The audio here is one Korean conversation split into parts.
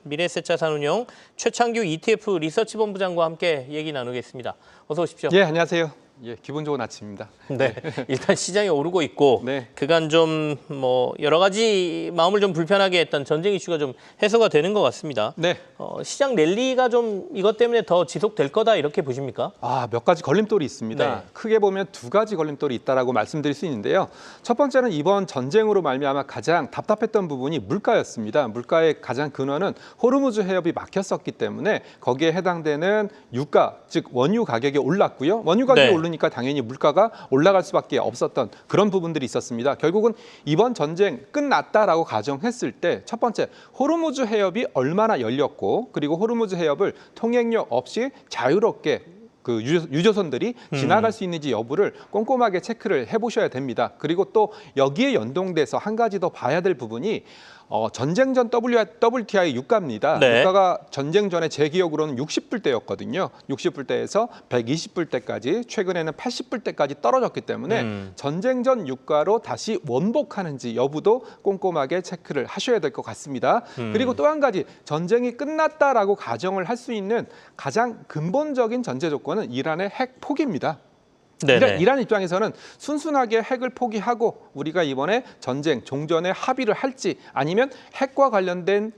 미래에셋자산운용 최창규 ETF 리서치 본부장과 함께 얘기 나누겠습니다. 어서 오십시오. 예, 안녕하세요. 예, 기분 좋은 아침입니다. 네, 일단 시장이 오르고 있고 네. 그간 좀 여러 가지 마음을 좀 불편하게 했던 전쟁 이슈가 좀 해소가 되는 것 같습니다. 네. 시장 랠리가 좀 이것 때문에 더 지속될 거다 이렇게 보십니까? 몇 가지 걸림돌이 있습니다. 네. 크게 보면 두 가지 걸림돌이 있다라고 말씀드릴 수 있는데요. 첫 번째는 이번 전쟁으로 말미암아 가장 답답했던 부분이 물가였습니다. 물가의 가장 근원은 호르무즈 해협이 막혔었기 때문에 거기에 해당되는 유가, 즉 원유 가격이 올랐고요. 원유 가격이 네. 오르니까 당연히 물가가 올라갈 수밖에 없었던 그런 부분들이 있었습니다. 결국은 이번 전쟁 끝났다라고 가정했을 때 첫 번째, 호르무즈 해협이 얼마나 열렸고 그리고 호르무즈 해협을 통행료 없이 자유롭게 그 유조선들이 지나갈 수 있는지 여부를 꼼꼼하게 체크를 해보셔야 됩니다. 그리고 또 여기에 연동돼서 한 가지 더 봐야 될 부분이 전쟁 전 WTI 유가입니다. 네. 유가가 전쟁 전에 제 기억으로는 60불대였거든요. 60불대에서 120불대까지, 최근에는 80불대까지 떨어졌기 때문에 전쟁 전 유가로 다시 원복하는지 여부도 꼼꼼하게 체크를 하셔야 될 것 같습니다. 그리고 또 한 가지, 전쟁이 끝났다라고 가정을 할 수 있는 가장 근본적인 전제 조건은 이란의 핵 포기입니다. 이란 입장에서는 순순하게 핵을 포기하고 우리가 이번에 전쟁, 종전에 합의를 할지 아니면 핵과 관련된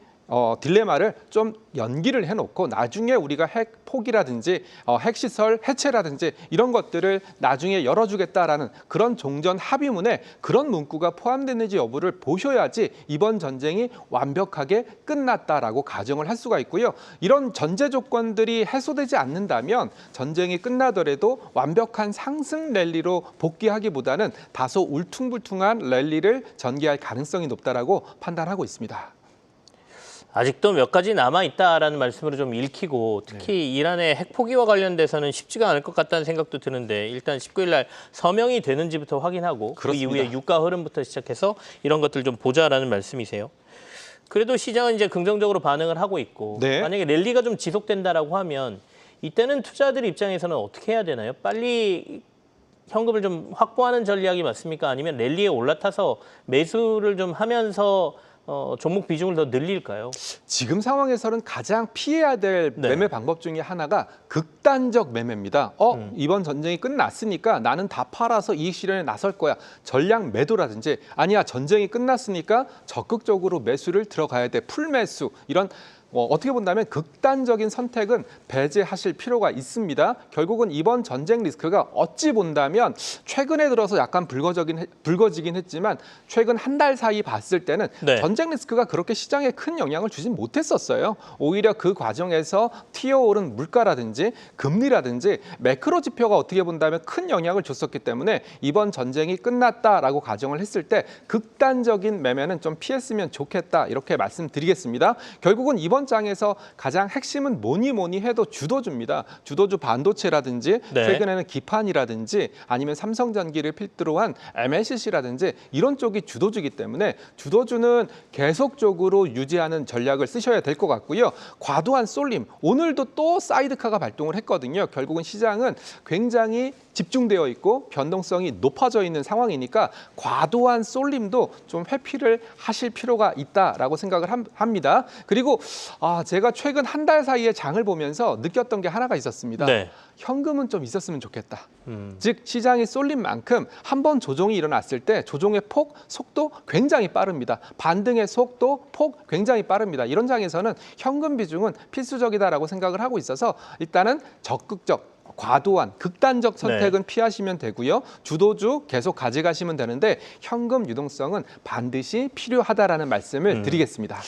딜레마를 좀 연기를 해놓고 나중에 우리가 핵 포기라든지 핵시설 해체라든지 이런 것들을 나중에 열어주겠다라는 그런 종전 합의문에 그런 문구가 포함됐는지 여부를 보셔야지 이번 전쟁이 완벽하게 끝났다라고 가정을 할 수가 있고요. 이런 전제 조건들이 해소되지 않는다면 전쟁이 끝나더라도 완벽한 상승 랠리로 복귀하기보다는 다소 울퉁불퉁한 랠리를 전개할 가능성이 높다라고 판단하고 있습니다. 아직도 몇 가지 남아있다라는 말씀으로 좀 읽히고 특히 이란의 핵 포기와 관련돼서는 쉽지가 않을 것 같다는 생각도 드는데 일단 19일 날 서명이 되는지부터 확인하고 그렇습니다. 그 이후에 유가 흐름부터 시작해서 이런 것들 좀 보자라는 말씀이세요. 그래도 시장은 이제 긍정적으로 반응을 하고 있고 네. 만약에 랠리가 좀 지속된다라고 하면 이때는 투자들 입장에서는 어떻게 해야 되나요? 빨리 현금을 좀 확보하는 전략이 맞습니까? 아니면 랠리에 올라타서 매수를 좀 하면서 종목 비중을 더 늘릴까요? 지금 상황에서는 가장 피해야 될 매매 방법 중에 하나가 극단적 매매입니다. 이번 전쟁이 끝났으니까 나는 다 팔아서 이익 실현에 나설 거야. 전량 매도라든지 아니야 전쟁이 끝났으니까 적극적으로 매수를 들어가야 돼. 풀매수 이런 어떻게 본다면 극단적인 선택은 배제하실 필요가 있습니다. 결국은 이번 전쟁 리스크가 어찌 본다면 최근에 들어서 약간 불거지긴 했지만 최근 한 달 사이 봤을 때는 전쟁 리스크가 그렇게 시장에 큰 영향을 주진 못했었어요. 오히려 그 과정에서 튀어오른 물가라든지 금리라든지 매크로 지표가 어떻게 본다면 큰 영향을 줬었기 때문에 이번 전쟁이 끝났다라고 가정을 했을 때 극단적인 매매는 좀 피했으면 좋겠다 이렇게 말씀드리겠습니다. 결국은 이번 장에서 가장 핵심은 뭐니 해도 주도주입니다. 주도주 반도체라든지 최근에는 기판이라든지 아니면 삼성전기를 필두로 한 MLCC라든지 이런 쪽이 주도주이기 때문에 주도주는 계속적으로 유지하는 전략을 쓰셔야 될 것 같고요. 과도한 쏠림, 오늘도 또 사이드카가 발동을 했거든요. 결국은 시장은 굉장히 집중되어 있고 변동성이 높아져 있는 상황이니까 과도한 쏠림도 좀 회피를 하실 필요가 있다라고 생각을 합니다. 그리고 제가 최근 한 달 사이에 장을 보면서 느꼈던 게 하나가 있었습니다. 현금은 좀 있었으면 좋겠다. 즉 시장이 쏠린 만큼 한번 조정이 일어났을 때 조정의 폭, 속도 굉장히 빠릅니다. 반등의 속도, 폭 굉장히 빠릅니다. 이런 장에서는 현금 비중은 필수적이다라고 생각을 하고 있어서 일단은 적극적 과도한 극단적 선택은 피하시면 되고요. 주도주 계속 가져가시면 되는데 현금 유동성은 반드시 필요하다라는 말씀을 드리겠습니다.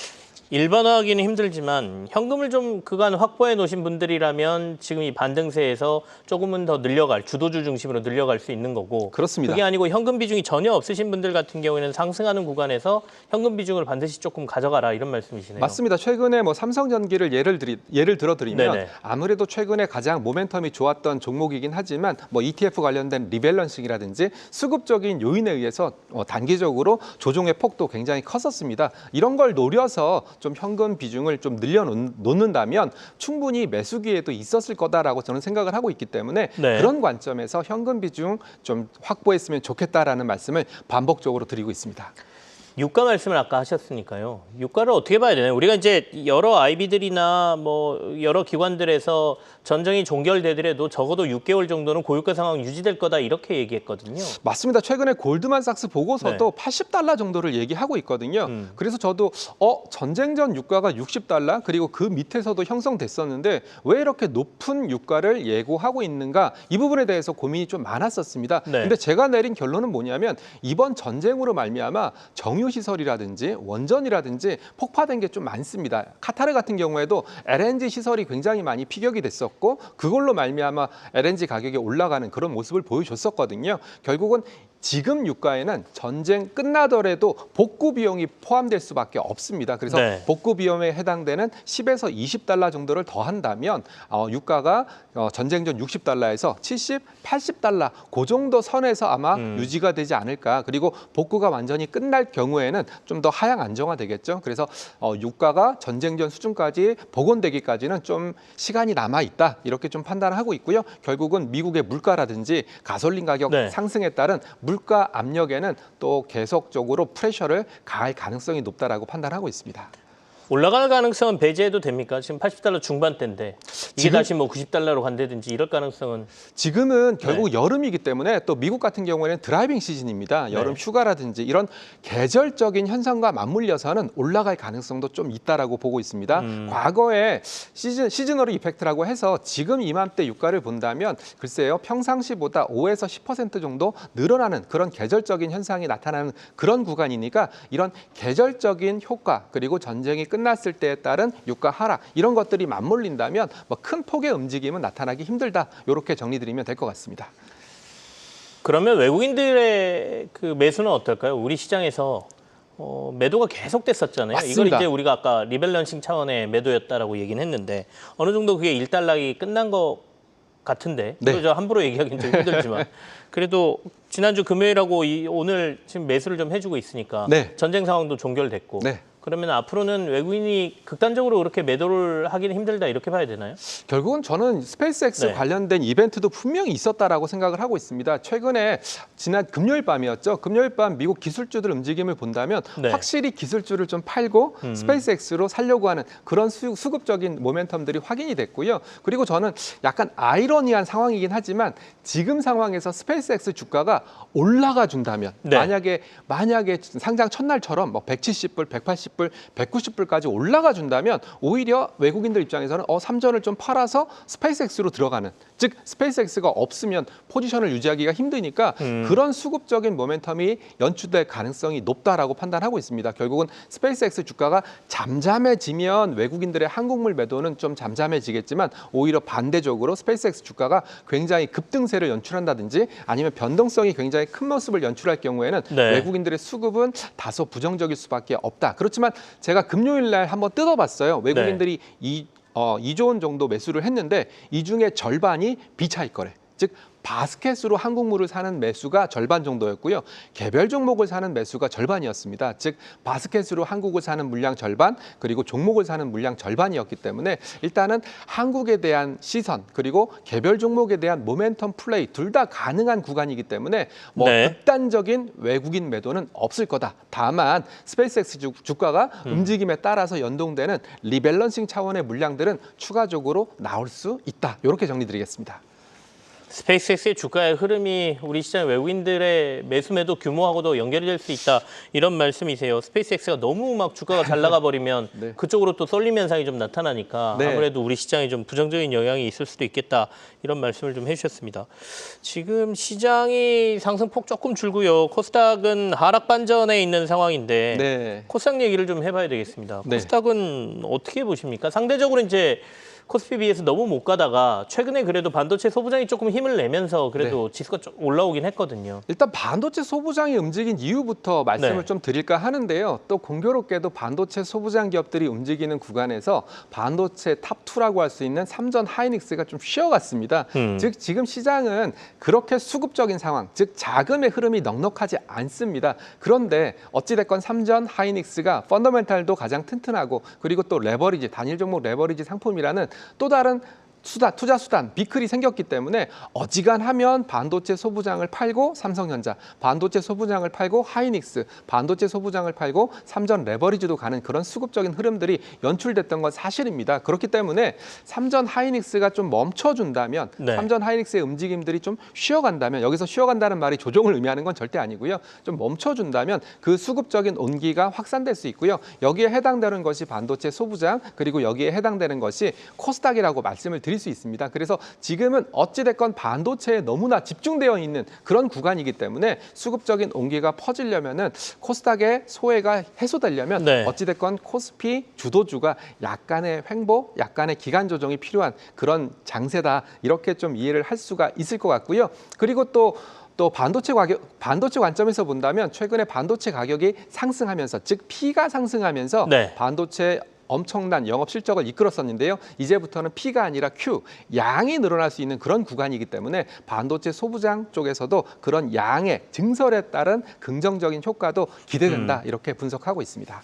일반화하기는 힘들지만 현금을 좀 그간 확보해 놓으신 분들이라면 지금 이 반등세에서 조금은 더 늘려갈, 주도주 중심으로 늘려갈 수 있는 거고 그렇습니다. 그게 아니고 현금 비중이 전혀 없으신 분들 같은 경우에는 상승하는 구간에서 현금 비중을 반드시 조금 가져가라 이런 말씀이시네요. 맞습니다. 최근에 삼성전기를 예를 들어드리면 아무래도 최근에 가장 모멘텀이 좋았던 종목이긴 하지만 ETF 관련된 리밸런싱이라든지 수급적인 요인에 의해서 단기적으로 조정의 폭도 굉장히 컸었습니다. 이런 걸 노려서 좀 현금 비중을 좀 늘려놓는다면 충분히 매수 기회도 있었을 거다라고 저는 생각을 하고 있기 때문에 그런 관점에서 현금 비중 좀 확보했으면 좋겠다라는 말씀을 반복적으로 드리고 있습니다. 유가 말씀을 아까 하셨으니까요. 유가를 어떻게 봐야 되나요? 우리가 이제 여러 IB들이나 뭐 여러 기관들에서 전쟁이 종결되더라도 적어도 6개월 정도는 고유가 상황 유지될 거다 이렇게 얘기했거든요. 맞습니다. 최근에 골드만삭스 보고서도 네. 80달러 정도를 얘기하고 있거든요. 그래서 저도 전쟁 전 유가가 60달러 그리고 그 밑에서도 형성됐었는데 왜 이렇게 높은 유가를 예고하고 있는가 이 부분에 대해서 고민이 좀 많았었습니다. 네. 근데 제가 내린 결론은 뭐냐면 이번 전쟁으로 말미암아 정유시설이라든지 원전이라든지 폭파된 게 좀 많습니다. 카타르 같은 경우에도 LNG 시설이 굉장히 많이 피격이 됐었고 그걸로 말미암아 LNG 가격이 올라가는 그런 모습을 보여줬었거든요. 결국은 지금 유가에는 전쟁 끝나더라도 복구 비용이 포함될 수밖에 없습니다. 그래서 네. 복구 비용에 해당되는 10에서 20달러 정도를 더한다면 유가가 전쟁 전 60달러에서 70, 80달러 그 정도 선에서 아마 유지가 되지 않을까. 그리고 복구가 완전히 끝날 경우에는 좀 더 하향 안정화되겠죠. 그래서 유가가 전쟁 전 수준까지 복원되기까지는 좀 시간이 남아 있다. 이렇게 좀 판단하고 있고요. 결국은 미국의 물가라든지 가솔린 가격 네. 상승에 따른 물가 압력에는 또 계속적으로 프레셔를 가할 가능성이 높다라고 판단하고 있습니다. 올라갈 가능성은 배제해도 됩니까? 지금 80달러 중반대인데 이게 지금- 다시 뭐 90달러로 간다든지 이럴 가능성은 지금은 결국 여름이기 때문에 또 미국 같은 경우에는 드라이빙 시즌입니다. 여름 네. 휴가라든지 이런 계절적인 현상과 맞물려서는 올라갈 가능성도 좀 있다라고 보고 있습니다. 과거에 시즈너리 이펙트라고 해서 지금 이맘때 유가를 본다면 글쎄요 평상시보다 5에서 10% 정도 늘어나는 그런 계절적인 현상이 나타나는 그런 구간이니까 이런 계절적인 효과 그리고 전쟁이 끝났을 때에 따른 유가 하락 이런 것들이 맞물린다면 뭐 큰 폭의 움직임은 나타나기 힘들다. 이렇게 정리드리면 될 것 같습니다. 그러면 외국인들의 그 매수는 어떨까요? 우리 시장에서 매도가 계속됐었잖아요. 이걸 맞습니다. 이제 우리가 아까 리밸런싱 차원의 매도였다라고 얘기는 했는데 어느 정도 그게 일단락이 끝난 것 같은데 네. 저 함부로 얘기하기는 좀 힘들지만 그래도 지난주 금요일하고 오늘 지금 매수를 좀 해주고 있으니까 네. 전쟁 상황도 종결됐고 네. 그러면 앞으로는 외국인이 극단적으로 그렇게 매도를 하기는 힘들다 이렇게 봐야 되나요? 결국은 저는 스페이스X 네. 관련된 이벤트도 분명히 있었다라고 생각을 하고 있습니다. 최근에 지난 금요일 밤이었죠. 금요일 밤 미국 기술주들 움직임을 본다면 네. 확실히 기술주를 좀 팔고 스페이스X로 살려고 하는 그런 수급적인 모멘텀들이 확인이 됐고요. 그리고 저는 약간 아이러니한 상황이긴 하지만 지금 상황에서 스페이스X 주가가 올라가 준다면 네. 만약에 상장 첫날처럼 뭐 170불, 180불, 190불까지 올라가 준다면 오히려 외국인들 입장에서는 삼전을 좀 팔아서 스페이스X로 들어가는 즉 스페이스X가 없으면 포지션을 유지하기가 힘드니까 그런 수급적인 모멘텀이 연출될 가능성이 높다라고 판단하고 있습니다. 결국은 스페이스X 주가가 잠잠해지면 외국인들의 한국물 매도는 좀 잠잠해지겠지만 오히려 반대적으로 스페이스X 주가가 굉장히 급등세를 연출한다든지 아니면 변동성이 굉장히 큰 모습을 연출할 경우에는 네. 외국인들의 수급은 다소 부정적일 수밖에 없다. 그렇지만 제가 금요일 날 한번 뜯어봤어요. 외국인들이 2조 원 정도 매수를 했는데 이 중에 절반이 비차익 거래. 즉 바스켓으로 한국물을 사는 매수가 절반 정도였고요. 개별 종목을 사는 매수가 절반이었습니다. 즉 바스켓으로 한국을 사는 물량 절반 그리고 종목을 사는 물량 절반이었기 때문에 일단은 한국에 대한 시선 그리고 개별 종목에 대한 모멘텀 플레이 둘 다 가능한 구간이기 때문에 뭐 네. 극단적인 외국인 매도는 없을 거다. 다만 스페이스X 주가가 움직임에 따라서 연동되는 리밸런싱 차원의 물량들은 추가적으로 나올 수 있다. 이렇게 정리드리겠습니다. 스페이스X의 주가의 흐름이 우리 시장 외국인들의 매수 매도 규모하고도 연결이 될 수 있다 이런 말씀이세요. 스페이스X가 너무 막 주가가 잘 나가 버리면 네. 그쪽으로 또 쏠림 현상이 좀 나타나니까 네. 아무래도 우리 시장에 좀 부정적인 영향이 있을 수도 있겠다 이런 말씀을 좀 해주셨습니다. 지금 시장이 상승폭 조금 줄고요. 코스닥은 하락 반전에 있는 상황인데 네. 코스닥 얘기를 좀 해봐야 되겠습니다. 네. 코스닥은 어떻게 보십니까? 상대적으로 이제 코스피 비해서 너무 못 가다가 최근에 그래도 반도체 소부장이 조금 힘을 내면서 그래도 지수가 좀 올라오긴 했거든요. 일단 반도체 소부장이 움직인 이유부터 말씀을 네. 좀 드릴까 하는데요. 또 공교롭게도 반도체 소부장 기업들이 움직이는 구간에서 반도체 탑2라고 할 수 있는 삼전 하이닉스가 좀 쉬어갔습니다. 즉 지금 시장은 그렇게 수급적인 상황, 즉 자금의 흐름이 넉넉하지 않습니다. 그런데 어찌됐건 삼전 하이닉스가 펀더멘탈도 가장 튼튼하고 그리고 또 레버리지, 단일 종목 레버리지 상품이라는 또 다른 투자 수단, 비클이 생겼기 때문에 어지간하면 반도체 소부장을 팔고 삼성전자, 반도체 소부장을 팔고 하이닉스, 반도체 소부장을 팔고 삼전 레버리지도 가는 그런 수급적인 흐름들이 연출됐던 건 사실입니다. 그렇기 때문에 삼전 하이닉스가 좀 멈춰준다면, 네. 삼전 하이닉스의 움직임들이 좀 쉬어간다면, 여기서 쉬어간다는 말이 조정을 의미하는 건 절대 아니고요. 좀 멈춰준다면 그 수급적인 온기가 확산될 수 있고요. 여기에 해당되는 것이 반도체 소부장, 그리고 여기에 해당되는 것이 코스닥이라고 말씀을 드릴 수 있습니다. 그래서 지금은 어찌됐건 반도체에 너무나 집중되어 있는 그런 구간이기 때문에 수급적인 온기가 퍼지려면은 코스닥의 소외가 해소되려면 네. 어찌됐건 코스피 주도주가 약간의 횡보, 약간의 기간 조정이 필요한 그런 장세다, 이렇게 좀 이해를 할 수가 있을 것 같고요. 그리고 또 반도체 관점에서 본다면 최근에 반도체 가격이 상승하면서, 즉 P가 상승하면서 네. 반도체 엄청난 영업 실적을 이끌었었는데요. 이제부터는 P가 아니라 Q, 양이 늘어날 수 있는 그런 구간이기 때문에 반도체 소부장 쪽에서도 그런 양의 증설에 따른 긍정적인 효과도 기대된다, 이렇게 분석하고 있습니다.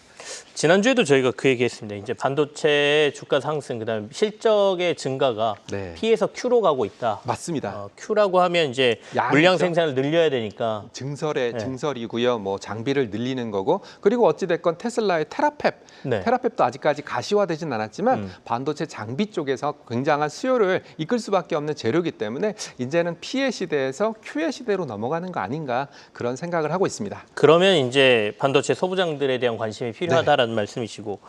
지난주에도 저희가 그 얘기했습니다. 이제 반도체 주가 상승, 그다음에 실적의 증가가 네. P에서 Q로 가고 있다. 맞습니다. Q라고 하면 이제 양이죠. 물량 생산을 늘려야 되니까. 증설이고요. 뭐 장비를 늘리는 거고, 그리고 어찌됐건 테슬라의 네. 테라펩도 아직까지 가시화되진 않았지만 반도체 장비 쪽에서 굉장한 수요를 이끌 수밖에 없는 재료이기 때문에 이제는 P의 시대에서 Q의 시대로 넘어가는 거 아닌가, 그런 생각을 하고 있습니다. 그러면 이제 반도체 소부장들에 대한 관심이 필요하다라는 말씀이시고,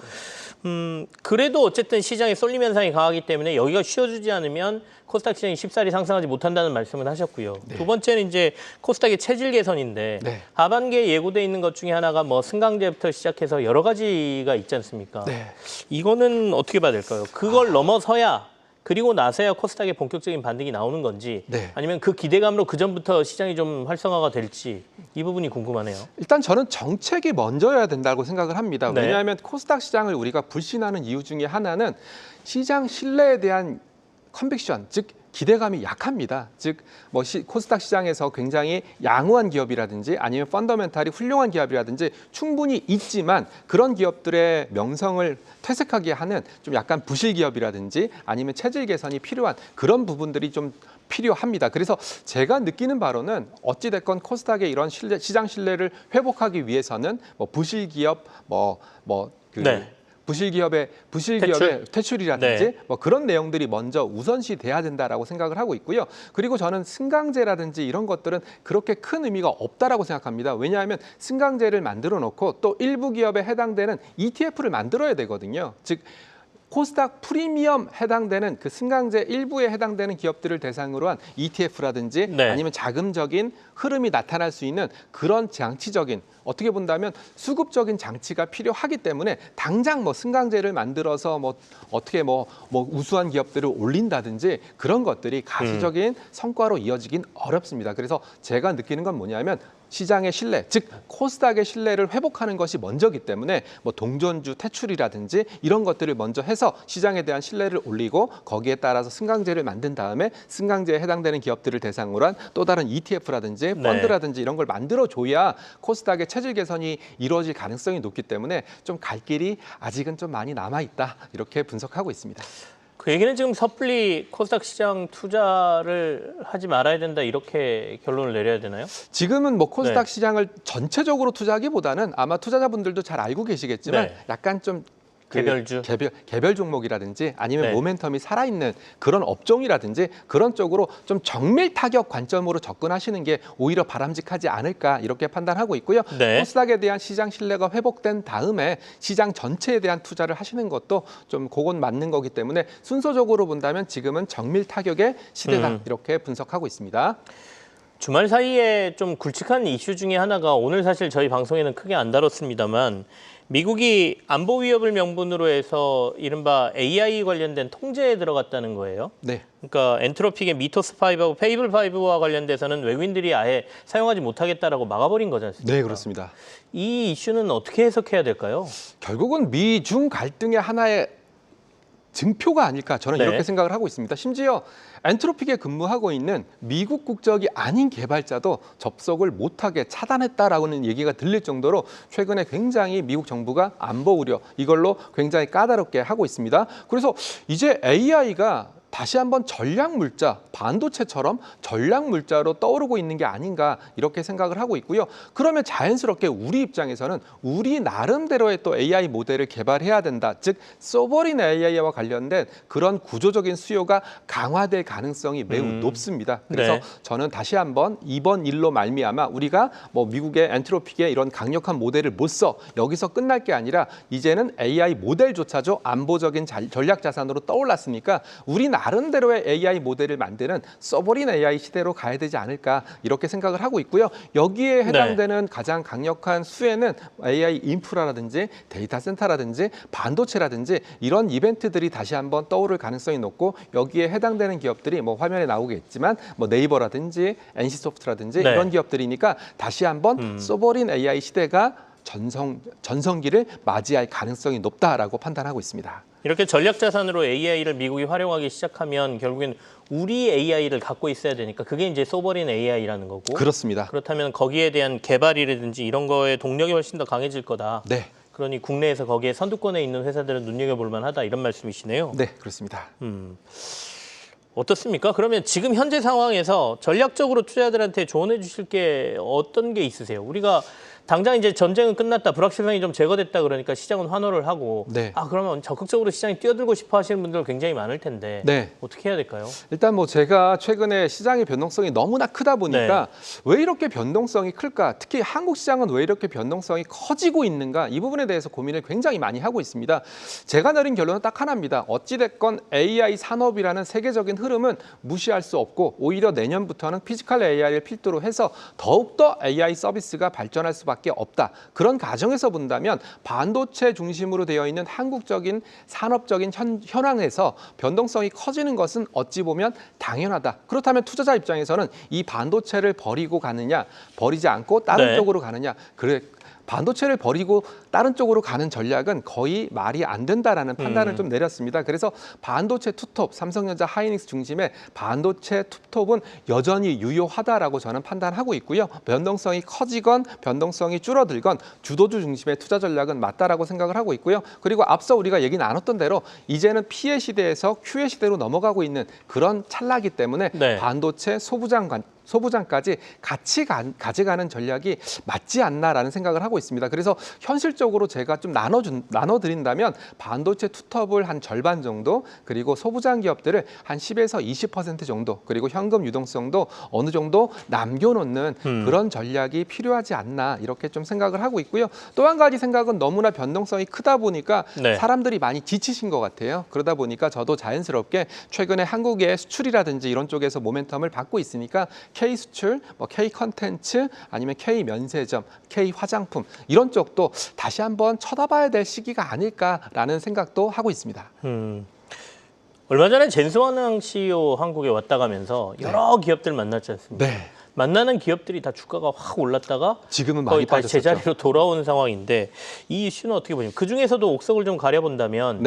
그래도 어쨌든 시장에 쏠림 현상이 강하기 때문에 여기가 쉬어주지 않으면 코스닥 시장이 쉽사리 상승하지 못한다는 말씀을 하셨고요. 두 번째는 이제 코스닥의 체질 개선인데 네. 하반기에 예고돼 있는 것 중에 하나가 뭐 승강제부터 시작해서 여러 가지가 있지 않습니까? 네. 이거는 어떻게 봐야 될까요? 그걸 넘어서야, 그리고 나서야 코스닥의 본격적인 반등이 나오는 건지, 네. 아니면 그 기대감으로 그 전부터 시장이 좀 활성화가 될지, 이 부분이 궁금하네요. 일단 저는 정책이 먼저여야 된다고 생각을 합니다. 네. 왜냐하면 코스닥 시장을 우리가 불신하는 이유 중에 하나는 시장 신뢰에 대한 컨빅션, 즉 기대감이 약합니다. 즉 뭐 코스닥 시장에서 굉장히 양호한 기업이라든지 아니면 펀더멘탈이 훌륭한 기업이라든지 충분히 있지만, 그런 기업들의 명성을 퇴색하게 하는 좀 약간 부실 기업이라든지 아니면 체질 개선이 필요한 그런 부분들이 좀 필요합니다. 그래서 제가 느끼는 바로는 어찌됐건 코스닥의 이런 시장 신뢰를 회복하기 위해서는 뭐 부실 기업, 네. 부실 기업의 퇴출이라든지 네. 뭐 그런 내용들이 먼저 우선시 돼야 된다라고 생각을 하고 있고요. 그리고 저는 승강제라든지 이런 것들은 그렇게 큰 의미가 없다라고 생각합니다. 왜냐하면 승강제를 만들어 놓고 또 일부 기업에 해당되는 ETF를 만들어야 되거든요. 즉 코스닥 프리미엄 해당되는 그 승강제 일부에 해당되는 기업들을 대상으로 한 ETF라든지 네. 아니면 자금적인 흐름이 나타날 수 있는 그런 장치적인, 어떻게 본다면 수급적인 장치가 필요하기 때문에 당장 뭐 승강제를 만들어서 뭐 어떻게 뭐 우수한 기업들을 올린다든지 그런 것들이 가시적인 성과로 이어지긴 어렵습니다. 그래서 제가 느끼는 건 뭐냐면 시장의 신뢰, 즉 코스닥의 신뢰를 회복하는 것이 먼저기 때문에 뭐 동전주 퇴출이라든지 이런 것들을 먼저 해서 시장에 대한 신뢰를 올리고, 거기에 따라서 승강제를 만든 다음에 승강제에 해당되는 기업들을 대상으로 한 또 다른 ETF라든지 펀드라든지 이런 걸 만들어줘야 코스닥의 체질 개선이 이루어질 가능성이 높기 때문에 좀 갈 길이 아직은 좀 많이 남아있다, 이렇게 분석하고 있습니다. 그 얘기는 지금 섣불리 코스닥 시장 투자를 하지 말아야 된다, 이렇게 결론을 내려야 되나요? 지금은 뭐 코스닥 네. 시장을 전체적으로 투자하기보다는 아마 투자자분들도 잘 알고 계시겠지만 네. 약간 좀 개별주? 개별 종목이라든지 아니면 네. 모멘텀이 살아있는 그런 업종이라든지 그런 쪽으로 좀 정밀 타격 관점으로 접근하시는 게 오히려 바람직하지 않을까, 이렇게 판단하고 있고요. 네. 코스닥에 대한 시장 신뢰가 회복된 다음에 시장 전체에 대한 투자를 하시는 것도 좀 그건 맞는 거기 때문에 순서적으로 본다면 지금은 정밀 타격의 시대다, 이렇게 분석하고 있습니다. 주말 사이에 좀 굵직한 이슈 중에 하나가, 오늘 사실 저희 방송에는 크게 안 다뤘습니다만, 미국이 안보 위협을 명분으로 해서 이른바 AI 관련된 통제에 들어갔다는 거예요. 네. 그러니까 엔트로픽의 미토스 5하고 페이블 5와 관련돼서는 외국인들이 아예 사용하지 못하겠다라고 막아버린 거지 않습니까? 네, 그렇습니다. 이 이슈는 어떻게 해석해야 될까요? 결국은 미중 갈등의 하나의 증표가 아닐까, 저는 네. 이렇게 생각을 하고 있습니다. 심지어 엔트로픽에 근무하고 있는 미국 국적이 아닌 개발자도 접속을 못하게 차단했다라고는 얘기가 들릴 정도로 최근에 굉장히 미국 정부가 안보 우려, 이걸로 굉장히 까다롭게 하고 있습니다. 그래서 이제 AI가 다시 한번 전략 물자, 반도체처럼 전략 물자로 떠오르고 있는 게 아닌가 이렇게 생각을 하고 있고요. 그러면 자연스럽게 우리 입장에서는 우리 나름대로의 또 AI 모델을 개발해야 된다. 즉 소버린 AI와 관련된 그런 구조적인 수요가 강화될 가능성이 매우 높습니다. 그래서 네. 저는 다시 한번 이번 일로 말미암아 우리가 뭐 미국의 엔트로픽의 이런 강력한 모델을 못 써 여기서 끝날 게 아니라 이제는 AI 모델조차도 안보적인 전략 자산으로 떠올랐으니까 우리 나름대로의 AI 모델을 만드는 서버린 AI 시대로 가야 되지 않을까 이렇게 생각을 하고 있고요. 여기에 해당되는 가장 강력한 수혜는 AI 인프라라든지 데이터 센터라든지 반도체라든지 이런 이벤트들이 다시 한번 떠오를 가능성이 높고 여기에 해당되는 기업들이 뭐 화면에 나오겠지만 뭐 네이버라든지 NC소프트라든지 네. 이런 기업들이니까 다시 한번 서버린 AI 시대가 전성기를 맞이할 가능성이 높다라고 판단하고 있습니다. 이렇게 전략 자산으로 AI를 미국이 활용하기 시작하면 결국엔 우리 AI를 갖고 있어야 되니까 그게 이제 소버린 AI라는 거고. 그렇습니다. 그렇다면 거기에 대한 개발이라든지 이런 거에 동력이 훨씬 더 강해질 거다. 네, 그러니 국내에서 거기에 선두권에 있는 회사들은 눈여겨볼 만하다 이런 말씀이시네요. 네, 그렇습니다. 어떻습니까? 그러면 지금 현재 상황에서 전략적으로 투자자들한테 조언해 주실 게 어떤 게 있으세요? 우리가 당장 이제 전쟁은 끝났다, 불확실성이 좀 제거됐다 그러니까 시장은 환호를 하고 네. 그러면 적극적으로 시장에 뛰어들고 싶어 하시는 분들 굉장히 많을 텐데 네. 어떻게 해야 될까요? 일단 뭐 제가 최근에 시장의 변동성이 너무나 크다 보니까 왜 이렇게 변동성이 클까? 특히 한국 시장은 왜 이렇게 변동성이 커지고 있는가? 이 부분에 대해서 고민을 굉장히 많이 하고 있습니다. 제가 내린 결론은 딱 하나입니다. 어찌됐건 AI 산업이라는 세계적인 흐름은 무시할 수 없고 오히려 내년부터는 피지컬 AI를 필두로 해서 더욱더 AI 서비스가 발전할 수밖에 없다. 그런 가정에서 본다면 반도체 중심으로 되어 있는 한국적인 산업적인 현황에서 변동성이 커지는 것은 어찌 보면 당연하다. 그렇다면 투자자 입장에서는 이 반도체를 버리고 가느냐, 버리지 않고 다른 쪽으로 가느냐. 그래. 반도체를 버리고 다른 쪽으로 가는 전략은 거의 말이 안 된다라는 판단을 좀 내렸습니다. 그래서 반도체 투톱, 삼성전자, 하이닉스 중심의 반도체 투톱은 여전히 유효하다라고 저는 판단하고 있고요. 변동성이 커지건 변동성이 줄어들건 주도주 중심의 투자 전략은 맞다라고 생각을 하고 있고요. 그리고 앞서 우리가 얘기 나눴던 대로 이제는 P의 시대에서 Q의 시대로 넘어가고 있는 그런 찰나기 때문에 반도체 소부장까지 같이 가져가는 전략이 맞지 않나라는 생각을 하고 있습니다. 그래서 현실적으로 제가 좀 나눠드린다면 반도체 투톱을 한 절반 정도 그리고 소부장 기업들을 한 10에서 20% 정도 그리고 현금 유동성도 어느 정도 남겨놓는 그런 전략이 필요하지 않나 이렇게 좀 생각을 하고 있고요. 또 한 가지 생각은 너무나 변동성이 크다 보니까 사람들이 많이 지치신 것 같아요. 그러다 보니까 저도 자연스럽게 최근에 한국의 수출이라든지 이런 쪽에서 모멘텀을 받고 있으니까 K 수출, 뭐 K 컨텐츠, 아니면 K 면세점, K 화장품 이런 쪽도 다시 한번 쳐다봐야 될 시기가 아닐까라는 생각도 하고 있습니다. 얼마 전에 젠스완항 CEO 한국에 왔다 가면서 여러 기업들 만났지 않습니까? 만나는 기업들이 다 주가가 확 올랐다가 지금은 거의 많이 다시 빠졌었죠. 제자리로 돌아오는 상황인데 이 이슈는 어떻게 보십니까? 그 중에서도 옥석을 좀 가려본다면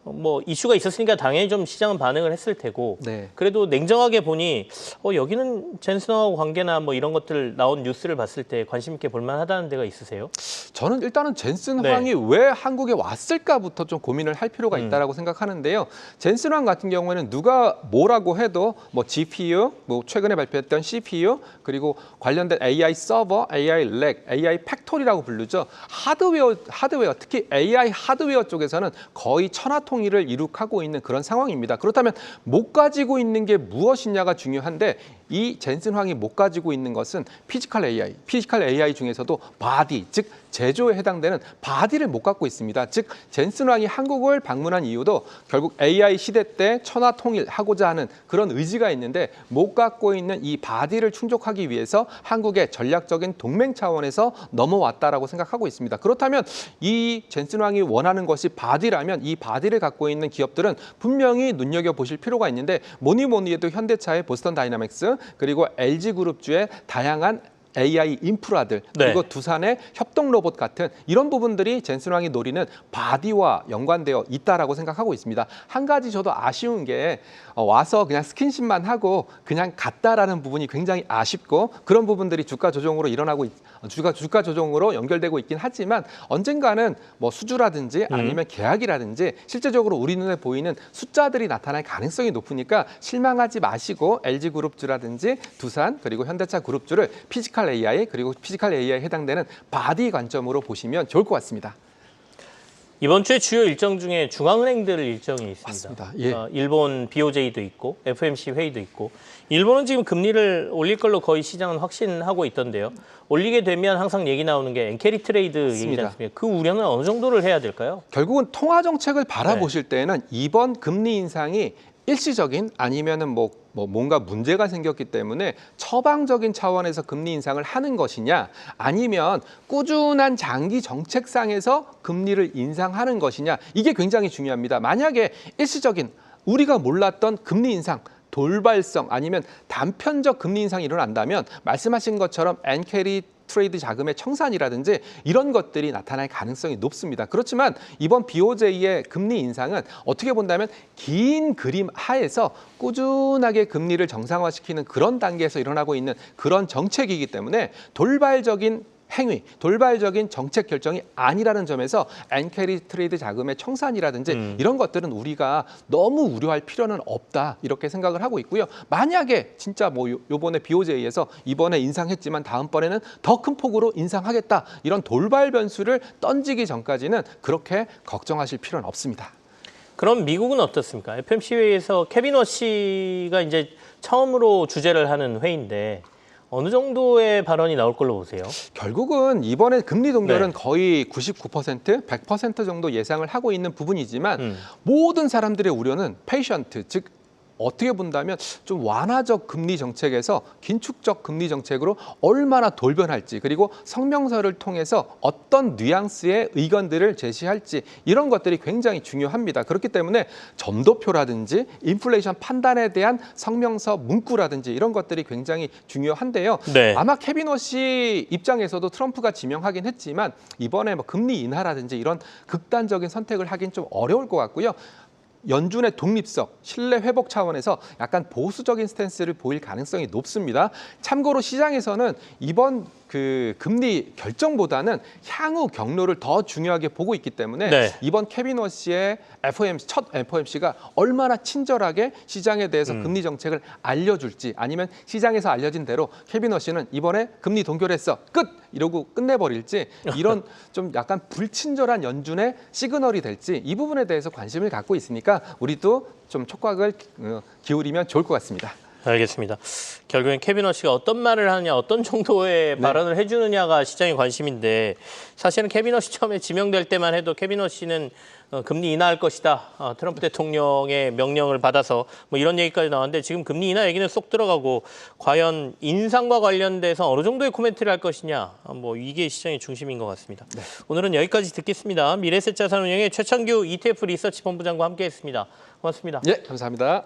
뭐 이슈가 있었으니까 당연히 좀 시장은 반응을 했을 테고 그래도 냉정하게 보니 여기는 젠슨하고 관계나 뭐 이런 것들 나온 뉴스를 봤을 때 관심 있게 볼만하다는 데가 있으세요? 저는 일단은 젠슨 황이 왜 한국에 왔을까부터 좀 고민을 할 필요가 있다라고 생각하는데요. 젠슨 황 같은 경우에는 누가 뭐라고 해도 뭐 GPU, 뭐 최근에 발표했던 CPU 그리고 관련된 AI 서버, AI 렉, AI 팩토리라고 부르죠. 하드웨어 특히 AI 하드웨어 쪽에서는 거의 천하통일을 이룩하고 있는 그런 상황입니다. 그렇다면 못 가지고 있는 게 무엇이냐가 중요한데 이 젠슨 황이 못 가지고 있는 것은 피지컬 AI 중에서도 바디, 즉 제조에 해당되는 바디를 못 갖고 있습니다. 즉 젠슨 황이 한국을 방문한 이유도 결국 AI 시대 때 천하통일하고자 하는 그런 의지가 있는데 못 갖고 있는 이 바디를 충족하기 위해서 한국의 전략적인 동맹 차원에서 넘어왔다라고 생각하고 있습니다. 그렇다면 이 젠슨 황이 원하는 것이 바디라면 이 바디를 갖고 있는 기업들은 분명히 눈여겨보실 필요가 있는데 뭐니 해도 현대차의 보스턴 다이나믹스 그리고 LG그룹주의 다양한 AI 인프라들 네. 그리고 두산의 협동 로봇 같은 이런 부분들이 젠슨왕이 노리는 바디와 연관되어 있다라고 생각하고 있습니다. 한 가지 저도 아쉬운 게 와서 그냥 스킨십만 하고 그냥 갔다라는 부분이 굉장히 아쉽고 그런 부분들이 주가 조정으로 일어나고 주가 조정으로 연결되고 있긴 하지만 언젠가는 뭐 수주라든지 아니면 계약이라든지 실제적으로 우리 눈에 보이는 숫자들이 나타날 가능성이 높으니까 실망하지 마시고 LG그룹주라든지 두산 그리고 현대차 그룹주를 피지컬 AI 그리고 피지컬 AI에 해당되는 바디 관점으로 보시면 좋을 것 같습니다. 이번 주에 주요 일정 중에 중앙은행들 일정이 있습니다. 맞습니다. 예. 일본 BOJ도 있고 FOMC 회의도 있고 일본은 지금 금리를 올릴 걸로 거의 시장은 확신하고 있던데요. 올리게 되면 항상 얘기 나오는 게 엔캐리 트레이드 얘기지 맞습니다. 않습니까? 그 우려는 어느 정도를 해야 될까요? 결국은 통화 정책을 바라보실 때는 이번 금리 인상이 일시적인 아니면은 뭔가 문제가 생겼기 때문에 처방적인 차원에서 금리 인상을 하는 것이냐 아니면 꾸준한 장기 정책상에서 금리를 인상하는 것이냐 이게 굉장히 중요합니다. 만약에 일시적인 우리가 몰랐던 금리 인상 돌발성 아니면 단편적 금리 인상이 일어난다면 말씀하신 것처럼 엔캐리 트레이드 자금의 청산이라든지 이런 것들이 나타날 가능성이 높습니다. 그렇지만 이번 BOJ의 금리 인상은 어떻게 본다면 긴 그림 하에서 꾸준하게 금리를 정상화시키는 그런 단계에서 일어나고 있는 그런 정책이기 때문에 돌발적인 행위, 돌발적인 정책 결정이 아니라는 점에서 엔캐리 트레이드 자금의 청산이라든지 이런 것들은 우리가 너무 우려할 필요는 없다 이렇게 생각을 하고 있고요. 만약에 진짜 뭐 요번에 BOJ에서 이번에 인상했지만 다음번에는 더 큰 폭으로 인상하겠다 이런 돌발 변수를 던지기 전까지는 그렇게 걱정하실 필요는 없습니다. 그럼 미국은 어떻습니까? FOMC 회의에서 케빈 워시가 이제 처음으로 주재를 하는 회의인데 어느 정도의 발언이 나올 걸로 보세요? 결국은 이번에 금리 동결은 네. 거의 99%, 100% 정도 예상을 하고 있는 부분이지만 모든 사람들의 우려는 페이션트, 즉 어떻게 본다면 좀 완화적 금리 정책에서 긴축적 금리 정책으로 얼마나 돌변할지 그리고 성명서를 통해서 어떤 뉘앙스의 의견들을 제시할지 이런 것들이 굉장히 중요합니다. 그렇기 때문에 점도표라든지 인플레이션 판단에 대한 성명서 문구라든지 이런 것들이 굉장히 중요한데요. 네. 아마 케빈 워시 입장에서도 트럼프가 지명하긴 했지만 이번에 뭐 금리 인하라든지 이런 극단적인 선택을 하긴 좀 어려울 것 같고요. 연준의 독립성, 신뢰 회복 차원에서 약간 보수적인 스탠스를 보일 가능성이 높습니다. 참고로 시장에서는 이번 그 금리 결정보다는 향후 경로를 더 중요하게 보고 있기 때문에 네. 이번 케빈 워시의 FOMC, 첫 FOMC가 얼마나 친절하게 시장에 대해서 금리 정책을 알려줄지 아니면 시장에서 알려진 대로 케빈 워시는 이번에 금리 동결했어 끝 이러고 끝내버릴지 이런 좀 약간 불친절한 연준의 시그널이 될지 이 부분에 대해서 관심을 갖고 있으니까 우리도 좀 촉각을 기울이면 좋을 것 같습니다. 알겠습니다. 결국엔 케빈 워시가 어떤 말을 하느냐, 어떤 정도의 발언을 해주느냐가 시장의 관심인데 사실은 케빈 워시 처음에 지명될 때만 해도 케빈 워시는 금리 인하할 것이다. 트럼프 대통령의 명령을 받아서 뭐 이런 얘기까지 나왔는데 지금 금리 인하 얘기는 쏙 들어가고 과연 인상과 관련돼서 어느 정도의 코멘트를 할 것이냐. 뭐 이게 시장의 중심인 것 같습니다. 네. 오늘은 여기까지 듣겠습니다. 미래에셋 자산운용의 최창규 ETF 리서치 본부장과 함께했습니다. 고맙습니다. 예, 감사합니다.